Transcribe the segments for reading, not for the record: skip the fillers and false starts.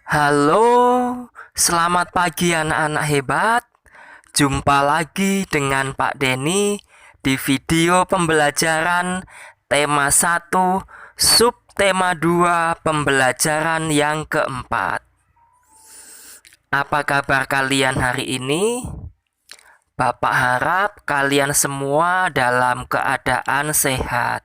Halo, selamat pagi anak-anak hebat. Jumpa lagi dengan Pak Denny di video pembelajaran tema 1, subtema 2, pembelajaran yang keempat. Apa kabar kalian hari ini? Bapak harap kalian semua dalam keadaan sehat.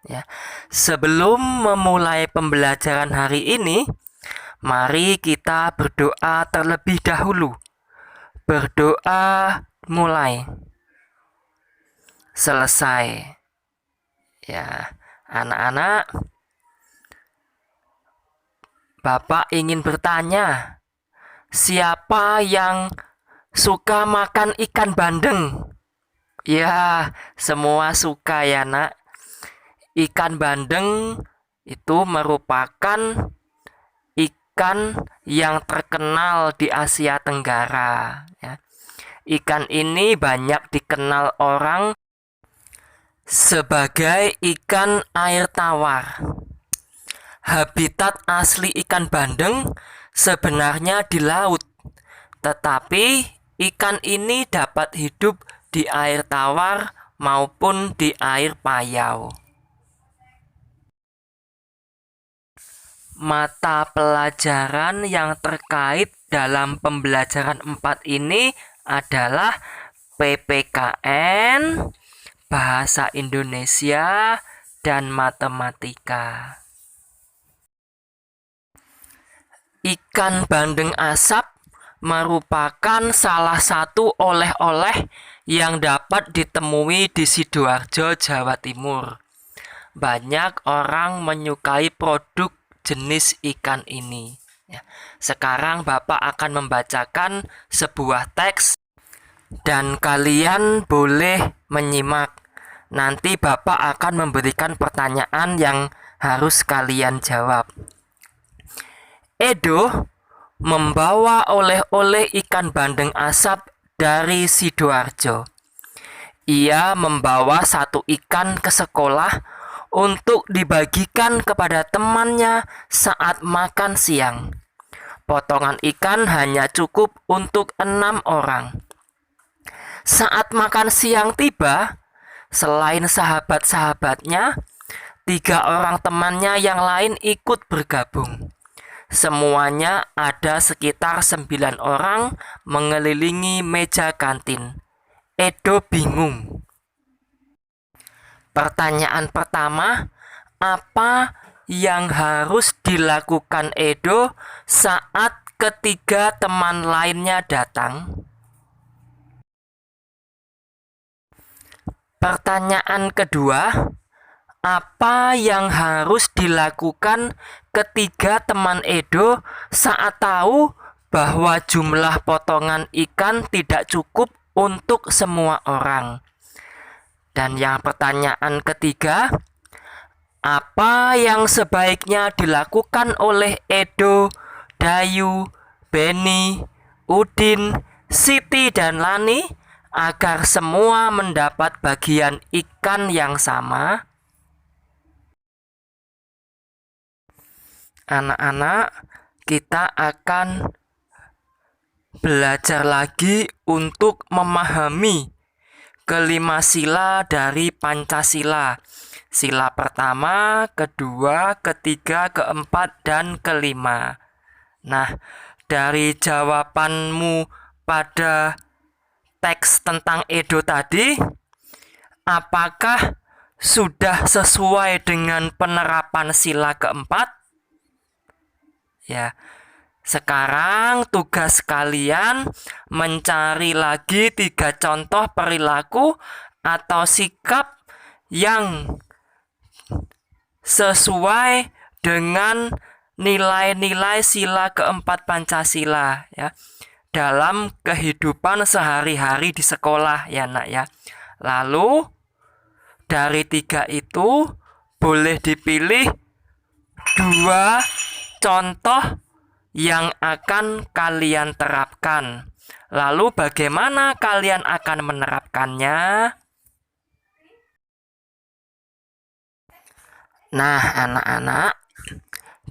Ya. Sebelum memulai pembelajaran hari ini, mari kita berdoa terlebih dahulu. Berdoa mulai. Selesai. Ya, anak-anak, Bapak ingin bertanya, siapa yang suka makan ikan bandeng? Ya, semua suka ya, Nak. Ikan bandeng itu merupakan ikan yang terkenal di Asia Tenggara. Ya. Ikan ini banyak dikenal orang sebagai ikan air tawar. Habitat asli ikan bandeng sebenarnya di laut, tetapi ikan ini dapat hidup di air tawar maupun di air payau. Mata pelajaran yang terkait dalam pembelajaran 4 ini adalah PPKN, Bahasa Indonesia, dan Matematika. Ikan bandeng asap merupakan salah satu oleh-oleh yang dapat ditemui di Sidoarjo, Jawa Timur. Banyak orang menyukai produk jenis ikan ini. Sekarang Bapak akan membacakan sebuah teks dan kalian boleh menyimak. Nanti Bapak akan memberikan pertanyaan yang harus kalian jawab. Edo membawa oleh-oleh ikan bandeng asap dari Sidoarjo. Ia membawa satu ikan ke sekolah untuk dibagikan kepada temannya saat makan siang. Potongan ikan hanya cukup untuk 6 orang. Saat makan siang tiba, selain sahabat-sahabatnya, 3 orang temannya yang lain ikut bergabung. Semuanya ada sekitar 9 orang mengelilingi meja kantin. Edo bingung. Pertanyaan pertama, apa yang harus dilakukan Edo saat ketiga teman lainnya datang? Pertanyaan kedua, apa yang harus dilakukan ketiga teman Edo saat tahu bahwa jumlah potongan ikan tidak cukup untuk semua orang? Dan yang pertanyaan ketiga, apa yang sebaiknya dilakukan oleh Edo, Dayu, Beni, Udin, Siti, dan Lani agar semua mendapat bagian ikan yang sama? Anak-anak, kita akan belajar lagi untuk memahami kelima sila dari Pancasila. Sila pertama, kedua, ketiga, keempat, dan kelima. Nah, dari jawabanmu pada teks tentang Edo tadi, apakah sudah sesuai dengan penerapan sila keempat? Ya, sekarang tugas kalian mencari lagi 3 contoh perilaku atau sikap yang sesuai dengan nilai-nilai sila keempat Pancasila ya dalam kehidupan sehari-hari di sekolah ya nak ya. Lalu dari 3 itu boleh dipilih 2 contoh yang akan kalian terapkan. Lalu bagaimana kalian akan menerapkannya? Nah, anak-anak,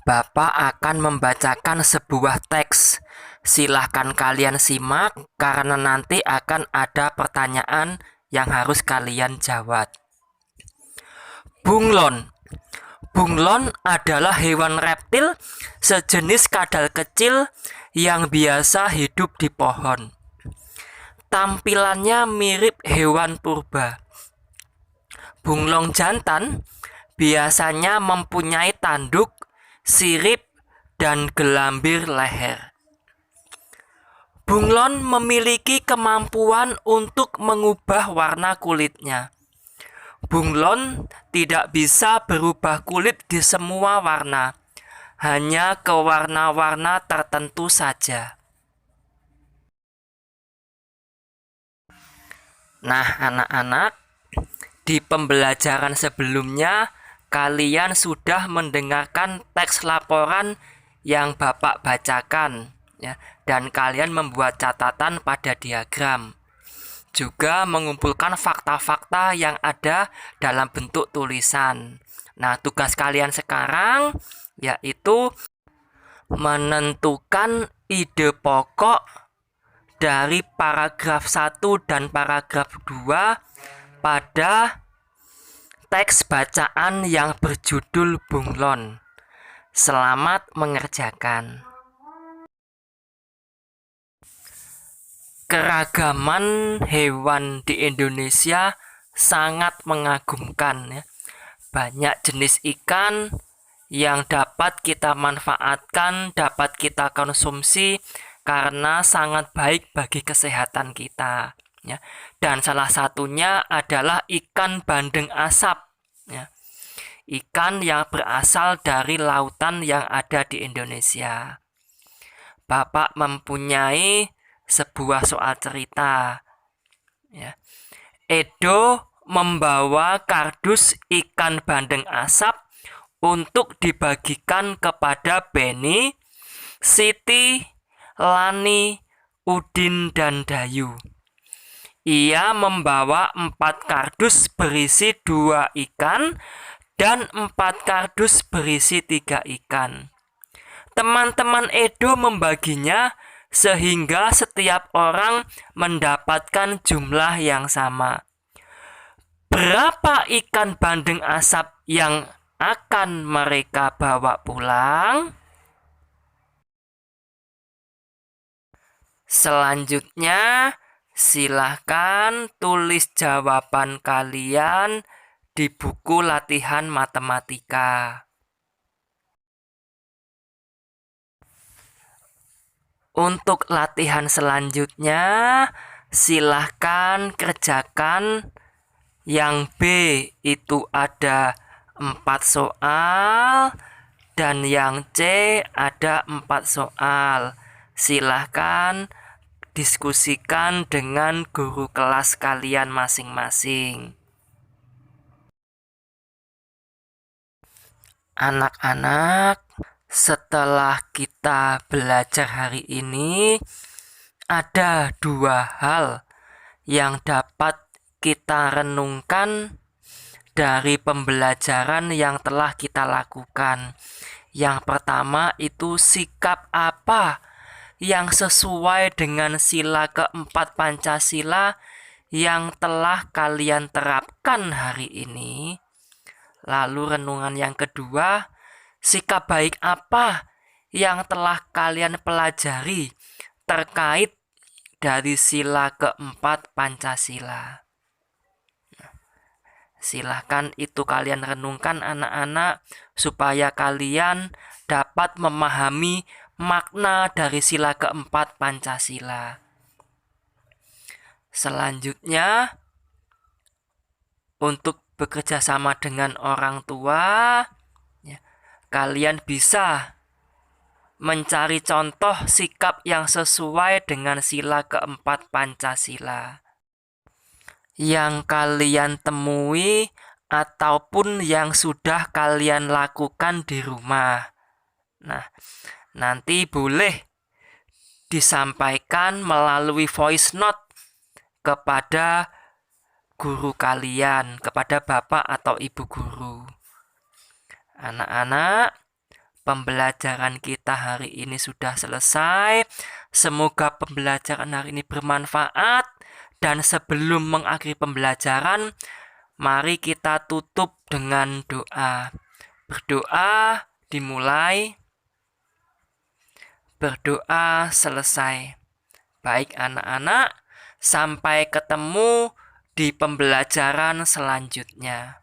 Bapak akan membacakan sebuah teks. Silahkan kalian simak karena nanti akan ada pertanyaan yang harus kalian jawab. Bunglon. Bunglon adalah hewan reptil sejenis kadal kecil yang biasa hidup di pohon. Tampilannya mirip hewan purba. Bunglon jantan biasanya mempunyai tanduk, sirip, dan gelambir leher. Bunglon memiliki kemampuan untuk mengubah warna kulitnya. Bunglon tidak bisa berubah kulit di semua warna, hanya ke warna-warna tertentu saja. Nah, anak-anak, di pembelajaran sebelumnya kalian sudah mendengarkan teks laporan yang Bapak bacakan, ya, dan kalian membuat catatan pada diagram. Juga mengumpulkan fakta-fakta yang ada dalam bentuk tulisan. Nah, tugas kalian sekarang yaitu menentukan ide pokok dari paragraf 1 dan paragraf 2 pada teks bacaan yang berjudul Bunglon. Selamat mengerjakan. Keragaman hewan di Indonesia sangat mengagumkan, ya. Banyak jenis ikan yang dapat kita manfaatkan, dapat kita konsumsi karena sangat baik bagi kesehatan kita, ya. Dan salah satunya adalah ikan bandeng asap, ya. Ikan yang berasal dari lautan yang ada di Indonesia. Bapak mempunyai sebuah soal cerita, ya. Edo membawa kardus ikan bandeng asap untuk dibagikan kepada Beni, Siti, Lani, Udin, dan Dayu. Ia membawa 4 kardus berisi 2 ikan dan 4 kardus berisi 3 ikan. Teman-teman Edo membaginya sehingga setiap orang mendapatkan jumlah yang sama. Berapa ikan bandeng asap yang akan mereka bawa pulang? Selanjutnya, silahkan tulis jawaban kalian di buku latihan matematika. Untuk latihan selanjutnya, silahkan kerjakan yang B, itu ada 4 soal, dan yang C ada 4 soal. Silahkan diskusikan dengan guru kelas kalian masing-masing. Anak-anak, setelah kita belajar hari ini, ada 2 hal yang dapat kita renungkan dari pembelajaran yang telah kita lakukan. Yang pertama itu sikap apa yang sesuai dengan sila keempat Pancasila yang telah kalian terapkan hari ini. Lalu renungan yang kedua, sikap baik apa yang telah kalian pelajari terkait dari sila keempat Pancasila. Silahkan itu kalian renungkan anak-anak supaya kalian dapat memahami makna dari sila keempat Pancasila. Selanjutnya, untuk bekerja sama dengan orang tua, ya, kalian bisa mencari contoh sikap yang sesuai dengan sila keempat Pancasila yang kalian temui ataupun yang sudah kalian lakukan di rumah. Nah, nanti boleh disampaikan melalui voice note kepada guru kalian, kepada bapak atau ibu guru. Anak-anak, pembelajaran kita hari ini sudah selesai. Semoga pembelajaran hari ini bermanfaat. Dan sebelum mengakhiri pembelajaran, mari kita tutup dengan doa. Berdoa dimulai, berdoa selesai. Baik anak-anak, sampai ketemu di pembelajaran selanjutnya.